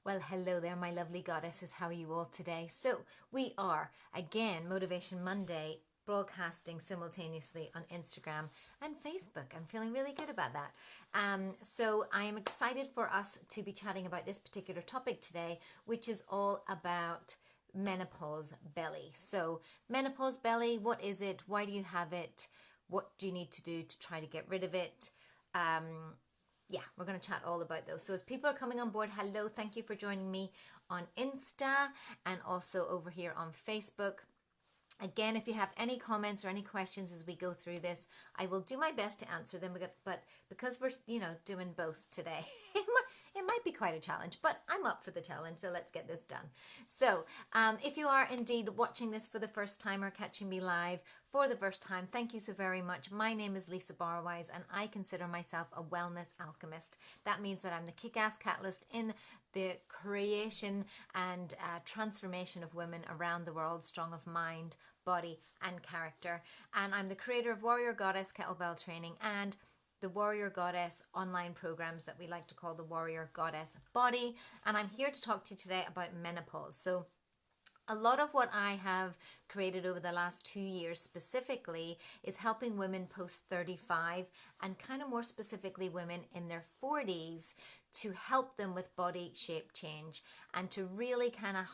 Well, hello there, my lovely goddesses. How are you all today? So, we are again Motivation Monday broadcasting simultaneously on Instagram and Facebook. I'm feeling really good about that. So, I am excited for us to be chatting about this particular topic today, which is all about menopause belly. So, menopause belly, what is it? Why do you have it? What do you need to do to try to get rid of it? Yeah, we're going to chat all about those. So as people are coming on board, hello, thank you for joining me on Insta and also over here on Facebook. Again, if you have any comments or any questions as we go through this, I will do my best to answer them. But because we're, doing both today, it might be quite a challenge, but I'm up for the challenge, so let's get this done. So if you are indeed watching this for the first time or catching me live for the first time, thank you so very much. My name is Lisa Barwise, and I consider myself a wellness alchemist. That means that I'm the kick-ass catalyst in the creation and transformation of women around the world, strong of mind, body, and character. And I'm the creator of Warrior Goddess Kettlebell Training and the Warrior Goddess online programs that we like to call the Warrior Goddess Body. And I'm here to talk to you today about menopause. So a lot of what I have created over the last 2 years specifically is helping women post 35 and kind of more specifically women in their 40s to help them with body shape change and to really kind of,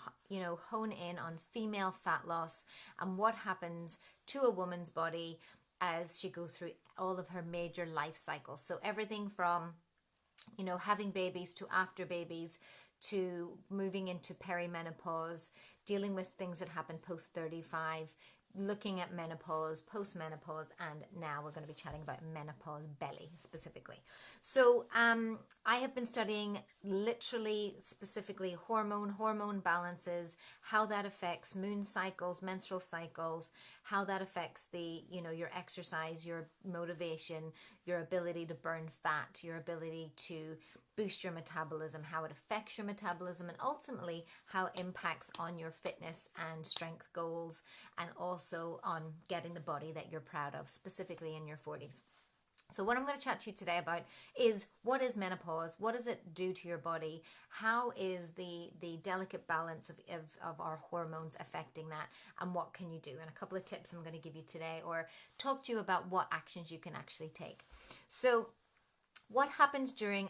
hone in on female fat loss and what happens to a woman's body as she goes through all of her major life cycles. So everything from having babies to after babies to moving into perimenopause, dealing with things that happen post 35, looking at menopause, post-menopause, and now we're going to be chatting about menopause belly specifically. So I have been studying literally specifically hormone balances, how that affects moon cycles, menstrual cycles, how that affects the, your exercise, your motivation, your ability to burn fat, your ability to boost your metabolism, how it affects your metabolism, and ultimately how it impacts on your fitness and strength goals, and also on getting the body that you're proud of, specifically in your 40s. So what I'm going to chat to you today about is what is menopause, what does it do to your body, how is the delicate balance of our hormones affecting that, and what can you do, and a couple of tips I'm going to give you today, or talk to you about what actions you can actually take. So what happens during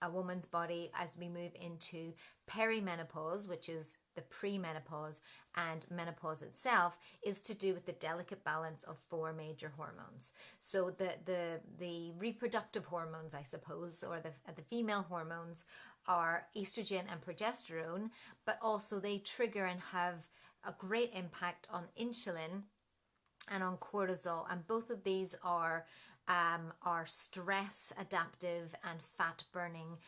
a woman's body as we move into perimenopause, which is the premenopause, and menopause itself, is to do with the delicate balance of 4 major hormones. So the reproductive hormones, I suppose, or the female hormones are estrogen and progesterone, but also they trigger and have a great impact on insulin and on cortisol, and both of these are stress adaptive and fat burning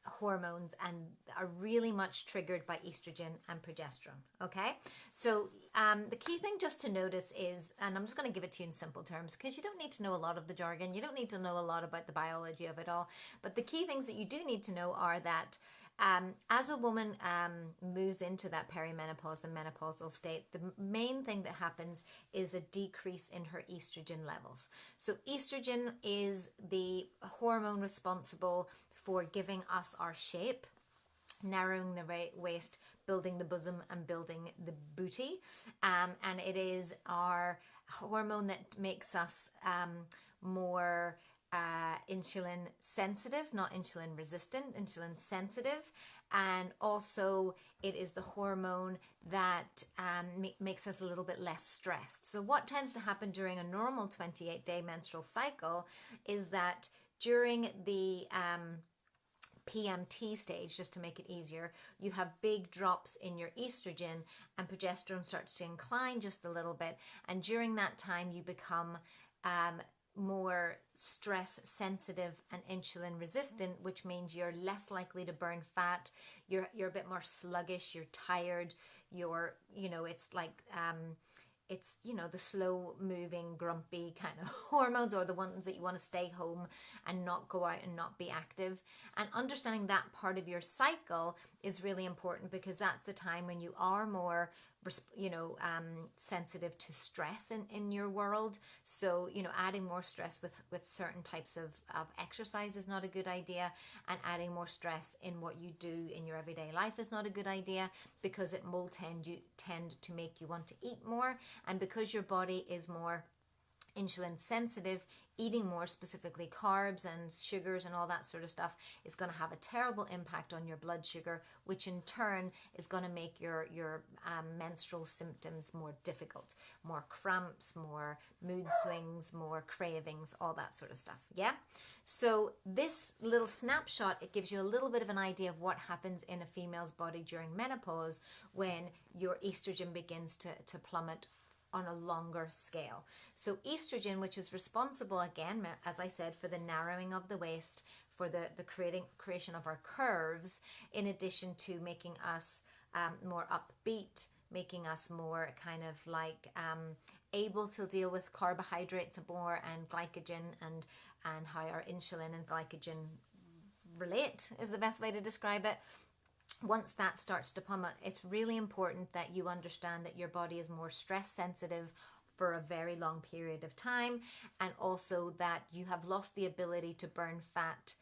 hormones, and are really much triggered by estrogen and progesterone. Okay, so the key thing just to notice is, and I'm just going to give it to you in simple terms because you don't need to know a lot of the jargon, you don't need to know a lot about the biology of it all, but the key things that you do need to know are that as a woman moves into that perimenopause and menopausal state, the main thing that happens is a decrease in her estrogen levels. So estrogen is the hormone responsible for giving us our shape, narrowing the waist, building the bosom, and building the booty. And it is our hormone that makes us more insulin sensitive, not insulin resistant, insulin sensitive. And also it is the hormone that makes us a little bit less stressed. So what tends to happen during a normal 28-day menstrual cycle is that during the PMT stage, just to make it easier, you have big drops in your estrogen and progesterone starts to incline just a little bit. And during that time, you become more stress sensitive and insulin resistant, which means you're less likely to burn fat, you're a bit more sluggish, you're tired, it's like the slow moving grumpy kind of hormones, or the ones that you want to stay home and not go out and not be active. And understanding that part of your cycle is really important because that's the time when you are more sensitive to stress in your world. So, adding more stress with certain types of exercise is not a good idea, and adding more stress in what you do in your everyday life is not a good idea, because it will tend to make you want to eat more. And because your body is more insulin sensitive, eating more, specifically carbs and sugars and all that sort of stuff, is going to have a terrible impact on your blood sugar, which in turn is going to make your menstrual symptoms more difficult, more cramps, more mood swings, more cravings, all that sort of stuff. Yeah. So this little snapshot, it gives you a little bit of an idea of what happens in a female's body during menopause when your estrogen begins to plummet on a longer scale. So estrogen, which is responsible, again, as I said, for the narrowing of the waist, for the creation of our curves, in addition to making us more upbeat, making us more kind of like able to deal with carbohydrates more, and glycogen, and how our insulin and glycogen relate is the best way to describe it. Once that starts to plummet, it's really important that you understand that your body is more stress sensitive for a very long period of time, and also that you have lost the ability to burn fat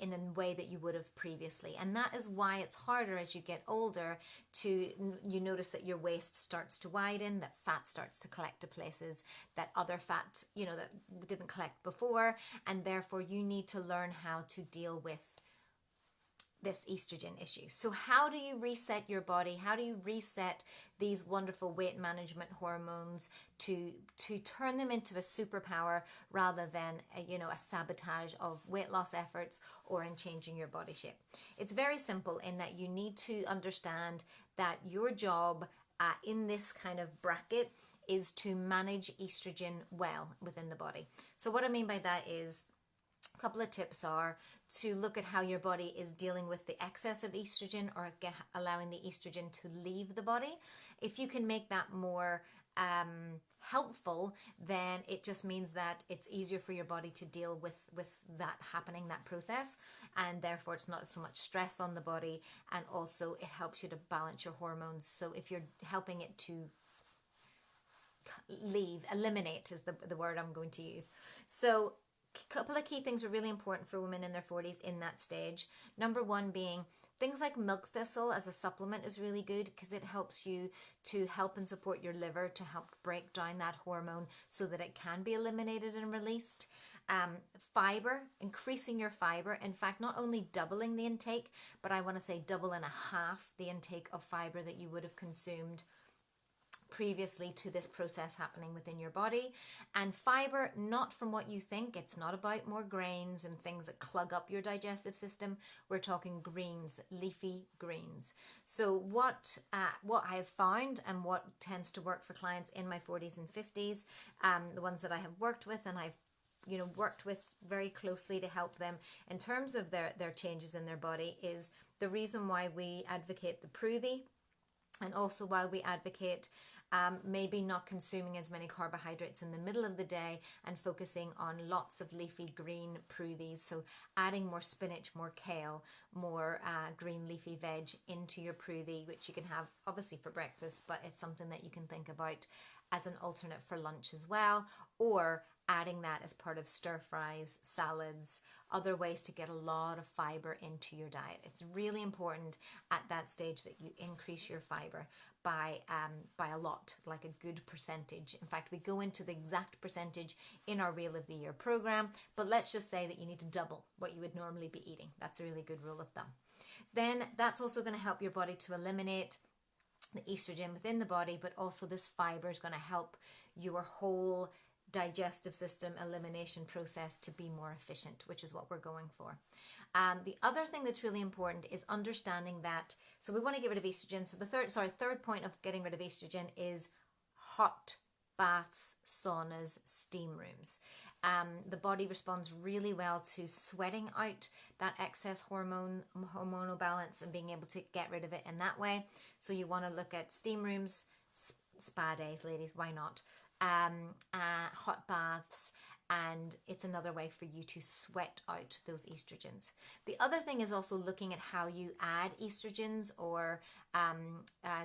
in a way that you would have previously. And that is why it's harder as you get older you notice that your waist starts to widen, that fat starts to collect to places that other fat, that didn't collect before, and therefore you need to learn how to deal with this estrogen issue. So how do you reset your body? How do you reset these wonderful weight management hormones to turn them into a superpower, rather than a sabotage of weight loss efforts or in changing your body shape? It's very simple, in that you need to understand that your job in this kind of bracket is to manage estrogen well within the body. So what I mean by that is, a couple of tips are to look at how your body is dealing with the excess of estrogen, or allowing the estrogen to leave the body. If you can make that more helpful, then it just means that it's easier for your body to deal with that happening, that process, and therefore it's not so much stress on the body, and also it helps you to balance your hormones. So if you're helping it to eliminate is the word I'm going to use. So a couple of key things are really important for women in their 40s in that stage. Number one being things like milk thistle as a supplement is really good, because it helps you to help and support your liver to help break down that hormone so that it can be eliminated and released. Fiber, increasing your fiber. In fact, not only doubling the intake, but I want to say double and a half the intake of fiber that you would have consumed previously to this process happening within your body. And fiber, not from what you think. It's not about more grains and things that clug up your digestive system. We're talking greens, leafy greens. So what I have found, and what tends to work for clients in my 40s and 50s, the ones that I have worked with and I've worked with very closely to help them in terms of their changes in their body, is the reason why we advocate the Pruvy, and also why we advocate maybe not consuming as many carbohydrates in the middle of the day, and focusing on lots of leafy green Pruvies. So adding more spinach, more kale, more green leafy veg into your Pruvy, which you can have obviously for breakfast, but it's something that you can think about as an alternate for lunch as well, or adding that as part of stir fries, salads, other ways to get a lot of fiber into your diet. It's really important at that stage that you increase your fiber by a lot, like a good percentage. In fact, we go into the exact percentage in our Reel of the Year program, but let's just say that you need to double what you would normally be eating. That's a really good rule of thumb. Then that's also going to help your body to eliminate the estrogen within the body, but also this fiber is going to help your whole digestive system elimination process to be more efficient, which is what we're going for. The other thing that's really important is understanding that, so we want to get rid of estrogen. So the third point of getting rid of estrogen is hot baths, saunas, steam rooms. The body responds really well to sweating out that excess hormonal balance and being able to get rid of it in that way. So you want to look at steam rooms, spa days, ladies, why not? Hot baths, and it's another way for you to sweat out those estrogens. The other thing is also looking at how you add estrogens or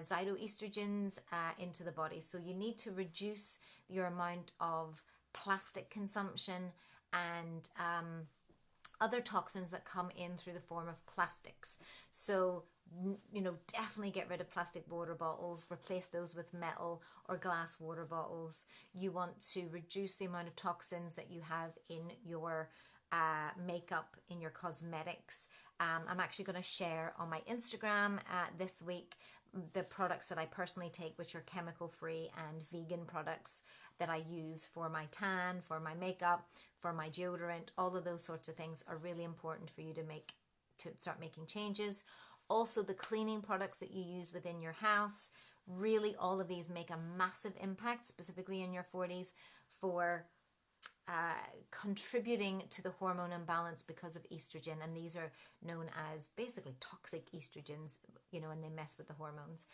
zytoestrogens into the body. So you need to reduce your amount of plastic consumption and other toxins that come in through the form of plastics. So, you know, definitely get rid of plastic water bottles, replace those with metal or glass water bottles. You want to reduce the amount of toxins that you have in your makeup, in your cosmetics. I'm actually going to share on my Instagram this week the products that I personally take, which are chemical free and vegan products that I use for my tan, for my makeup, for my deodorant. All of those sorts of things are really important for you to start making changes. Also, the cleaning products that you use within your house, really all of these make a massive impact, specifically in your 40s, for contributing to the hormone imbalance because of estrogen. And these are known as basically toxic estrogens, you know, and they mess with the hormones.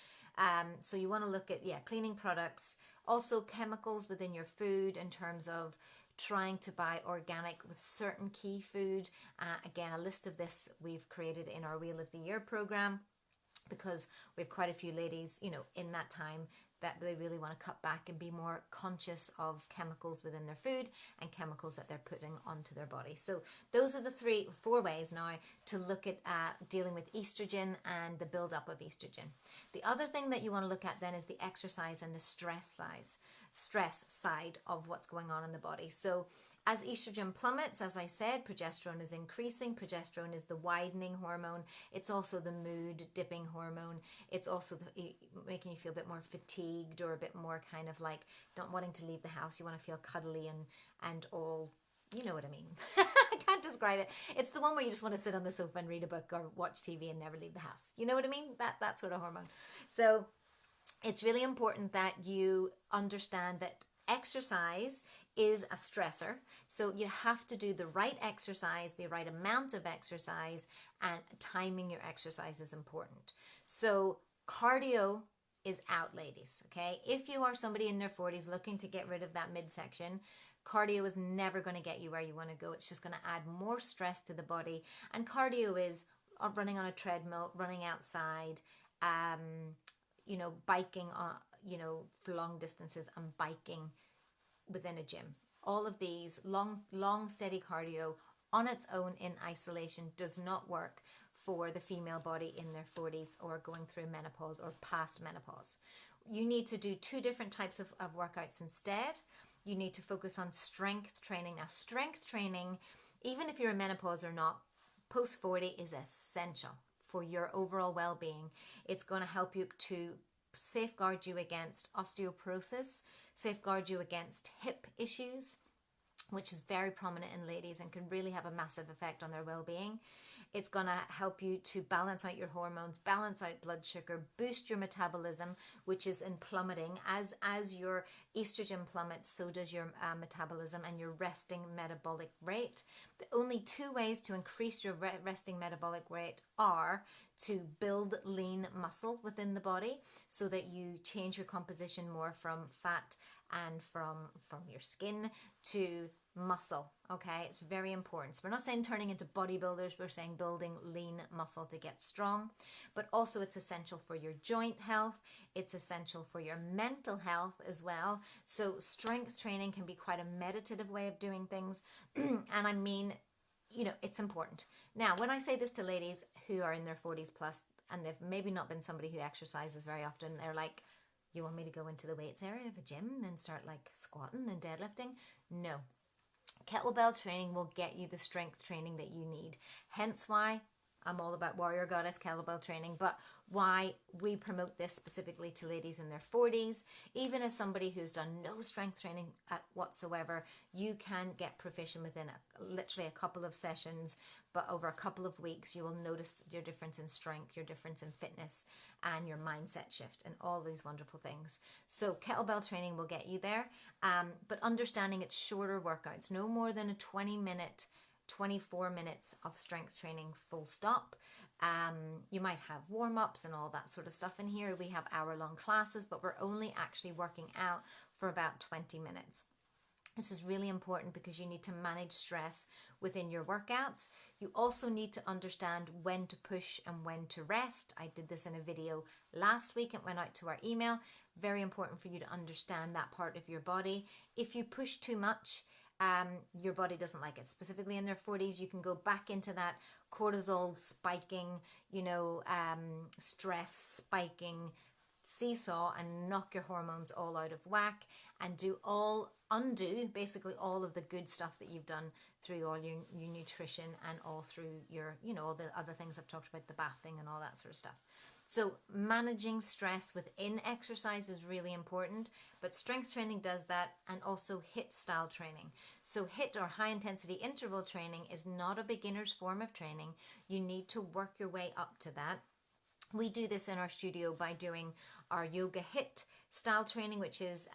So you want to look at, cleaning products, also chemicals within your food in terms of trying to buy organic with certain key food. Again, a list of this we've created in our Wheel of the Year program, because we have quite a few ladies, you know, in that time that they really want to cut back and be more conscious of chemicals within their food and chemicals that they're putting onto their body. So those are the 4 ways now to look at dealing with estrogen and the buildup of estrogen. The other thing that you want to look at then is the exercise and the stress side of what's going on in the body. So as estrogen plummets, as I said, progesterone is increasing. Progesterone is the widening hormone. It's also the mood dipping hormone. It's also making you feel a bit more fatigued or a bit more kind of like not wanting to leave the house. You want to feel cuddly and all, you know what I mean. I can't describe it. It's the one where you just want to sit on the sofa and read a book or watch TV and never leave the house. You know what I mean? That sort of hormone. So it's really important that you understand that exercise is a stressor. So you have to do the right exercise, the right amount of exercise, and timing your exercise is important. So cardio is out, ladies, okay? If you are somebody in their 40s looking to get rid of that midsection, cardio is never going to get you where you want to go. It's just going to add more stress to the body. And cardio is running on a treadmill, running outside, you know, biking, you know, for long distances, and biking within a gym. All of these long steady cardio on its own in isolation does not work for the female body in their 40s or going through menopause or past menopause. You need to do 2 different types of workouts instead. You need to focus on strength training. Now, strength training, even if you're in menopause or not, post 40 is essential for your overall well-being. It's going to help you to safeguard you against osteoporosis, safeguard you against hip issues, which is very prominent in ladies and can really have a massive effect on their well-being. It's going to help you to balance out your hormones, balance out blood sugar, boost your metabolism, which is in plummeting. As your estrogen plummets, so does your metabolism and your resting metabolic rate. The only 2 ways to increase your resting metabolic rate are to build lean muscle within the body, so that you change your composition more from fat and from your skin to muscle. Okay, it's very important. So we're not saying turning into bodybuilders, we're saying building lean muscle to get strong. But also it's essential for your joint health, it's essential for your mental health as well. So strength training can be quite a meditative way of doing things. And I mean, you know, it's important. Now, when I say this to ladies who are in their 40s plus and they've maybe not been somebody who exercises very often, they're like, you want me to go into the weights area of a gym and start like squatting and deadlifting? No. Kettlebell training will get you the strength training that you need. Hence why I'm all about warrior goddess kettlebell training, but why we promote this specifically to ladies in their 40s. Even as somebody who's done no strength training whatsoever, you can get proficient within literally a couple of sessions, but over a couple of weeks, you will notice your difference in strength, your difference in fitness, and your mindset shift, and all these wonderful things. So kettlebell training will get you there, but understanding it's shorter workouts, no more than a 24 minutes of strength training, full stop. You might have warm-ups and all that sort of stuff in here. We have hour-long classes, but we're only actually working out for about 20 minutes. This is really important because you need to manage stress within your workouts. You also need to understand when to push and when to rest. I did this in a video last week. It went out to our email. Very important for you to understand that part of your body. If you push too much, your body doesn't like it. Specifically in their 40s, you can go back into that cortisol spiking, stress spiking seesaw and knock your hormones all out of whack and undo basically all of the good stuff that you've done through all your nutrition and all through your, all the other things I've talked about, the bathing and all that sort of stuff. So managing stress within exercise is really important, but strength training does that, and also HIIT style training. So HIIT, or high intensity interval training, is not a beginner's form of training. You need to work your way up to that. We do this in our studio by doing our yoga HIIT style training, which is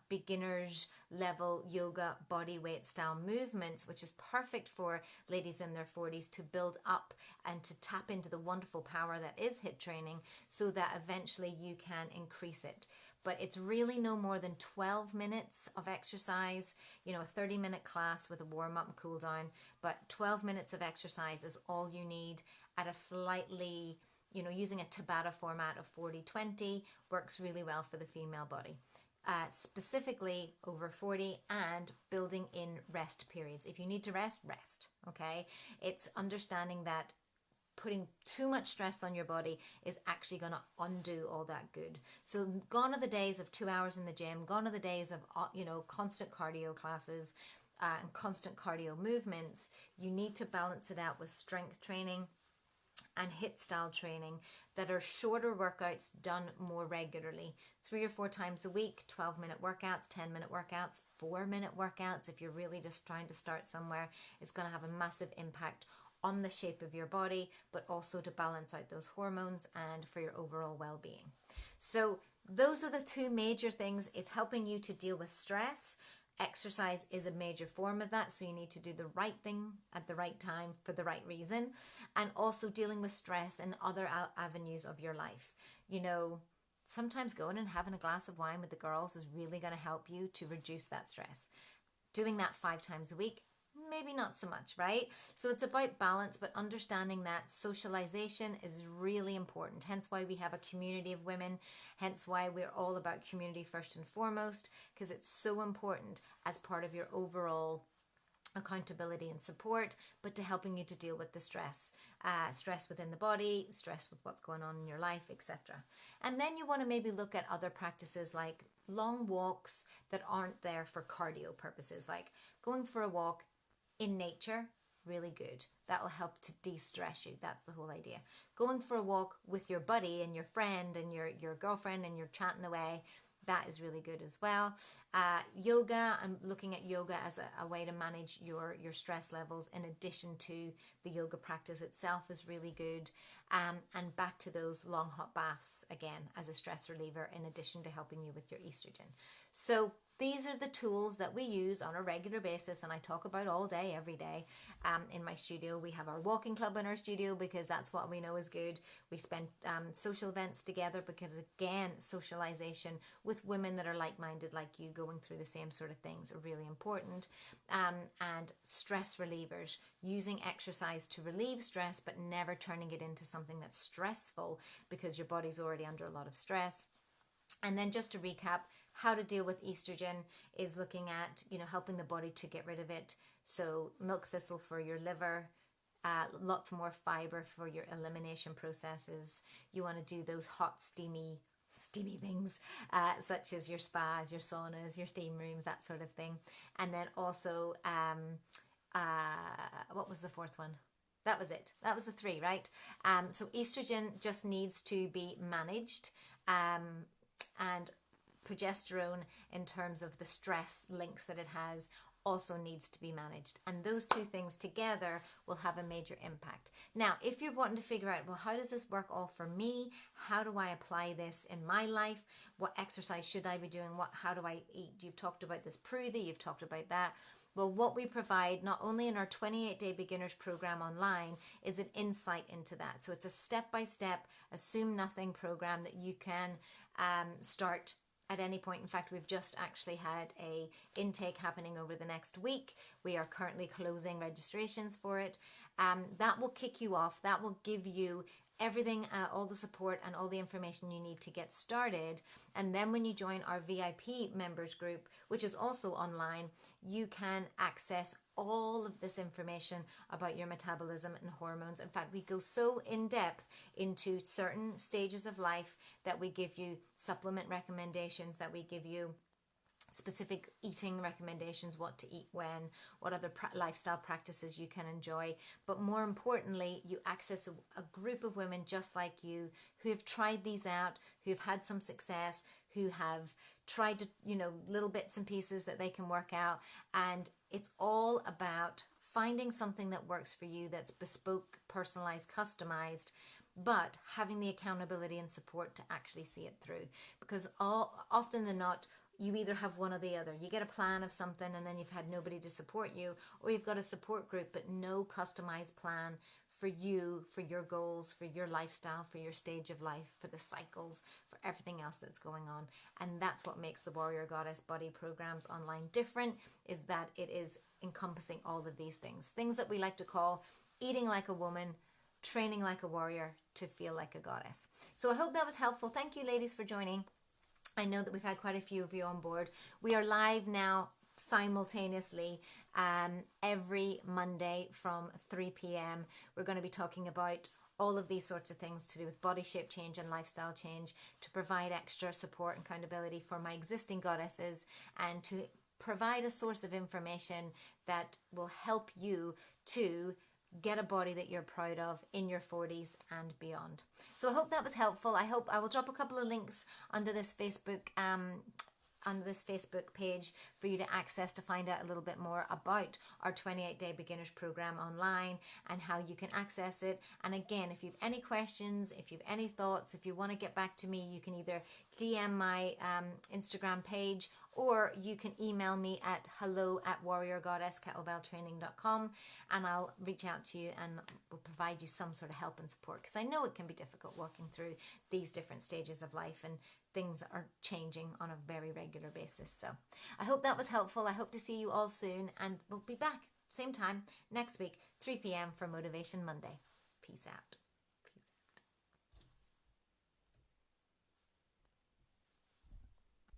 beginner's level yoga body weight style movements, which is perfect for ladies in their 40s to build up and to tap into the wonderful power that is HIIT training, so that eventually you can increase it. But it's really no more than 12 minutes of exercise, a 30-minute class with a warm-up and cool down, but 12 minutes of exercise is all you need at a slightly, using a Tabata format of 40-20 works really well for the female body. Specifically over 40, and building in rest periods. If you need to rest, okay? It's understanding that putting too much stress on your body is actually going to undo all that good. So gone are the days of 2 hours in the gym, gone are the days of, constant cardio classes and constant cardio movements. You need to balance it out with strength training and HIIT style training that are shorter workouts done more regularly. 3 or 4 times a week, 12-minute workouts, 10-minute workouts, 4-minute workouts. If you're really just trying to start somewhere, it's going to have a massive impact on the shape of your body, but also to balance out those hormones and for your overall well-being. So those are the two major things. It's helping you to deal with stress. Exercise is a major form of that, so you need to do the right thing at the right time for the right reason, and also dealing with stress and other avenues of your life. Sometimes going and having a glass of wine with the girls is really going to help you to reduce that stress. Doing that 5 times a week, maybe not so much, right? So it's about balance, but understanding that socialization is really important. Hence why we have a community of women. Hence why we're all about community first and foremost, because it's so important as part of your overall accountability and support, but to helping you to deal with the stress within the body, stress with what's going on in your life, etc. And then you want to maybe look at other practices like long walks that aren't there for cardio purposes, like going for a walk in nature, really good. That will help to de-stress you. That's the whole idea. Going for a walk with your buddy and your friend and your girlfriend, and you're chatting away, that is really good as well. Yoga, I'm looking at yoga as a way to manage your stress levels in addition to the yoga practice itself is really good. And back to those long hot baths again as a stress reliever in addition to helping you with your estrogen. So these are the tools that we use on a regular basis, and I talk about all day, every day. In my studio, we have our walking club in our studio because that's what we know is good. We spend social events together because, again, socialization with women that are like-minded like you, going through the same sort of things, are really important. And stress relievers, using exercise to relieve stress, but never turning it into something that's stressful because your body's already under a lot of stress. And then just to recap, how to deal with estrogen is looking at, helping the body to get rid of it. So milk thistle for your liver, lots more fiber for your elimination processes. You want to do those hot, steamy things, such as your spas, your saunas, your steam rooms, that sort of thing. And then also, what was the 4th one? That was it. That was the 3, right? So estrogen just needs to be managed, and progesterone, in terms of the stress links that it has, also needs to be managed. And those two things together will have a major impact. Now, if you're wanting to figure out, well, how does this work all for me? How do I apply this in my life? What exercise should I be doing? How do I eat? You've talked about this Prudie, you've talked about that. Well, what we provide, not only in our 28-day beginners program online, is an insight into that. So it's a step-by-step, assume nothing program that you can start at any point. In fact, we've just actually had a intake happening over the next week. We are currently closing registrations for it. That will kick you off. That will give you everything, all the support and all the information you need to get started. And then when you join our VIP members group, which is also online, you can access all of this information about your metabolism and hormones. In fact, we go so in depth into certain stages of life that we give you supplement recommendations, that we give you specific eating recommendations, what to eat when, what other lifestyle practices you can enjoy. But more importantly, you access a group of women just like you who have tried these out, who have had some success, who have tried to, little bits and pieces that they can work out. And it's all about finding something that works for you, that's bespoke, personalized, customized, but having the accountability and support to actually see it through. Because often than not, you either have one or the other. You get a plan of something and then you've had nobody to support you, or you've got a support group but no customized plan for you, for your goals, for your lifestyle, for your stage of life, for the cycles, for everything else that's going on. And that's what makes the Warrior Goddess Body programs online different, is that it is encompassing all of these things. Things that we like to call eating like a woman, training like a warrior to feel like a goddess. So I hope that was helpful. Thank you, ladies, for joining. I know that we've had quite a few of you on board. We are live now simultaneously every Monday from 3 p.m. We're going to be talking about all of these sorts of things to do with body shape change and lifestyle change, to provide extra support and accountability for my existing goddesses, and to provide a source of information that will help you to get a body that you're proud of in your 40s and beyond. So I hope that was helpful. I will drop a couple of links under this Facebook page for you to access, to find out a little bit more about our 28-day beginners program online and how you can access it. And again, if you have any questions, if you have any thoughts, if you want to get back to me, you can either DM my Instagram page, or you can email me at hello@warriorgoddesskettlebelltraining.com, and I'll reach out to you and will provide you some sort of help and support, because I know it can be difficult working through these different stages of life, and things are changing on a very regular basis. So I hope that was helpful. I hope to see you all soon, and we'll be back same time next week, 3 p.m. for Motivation Monday. Peace out.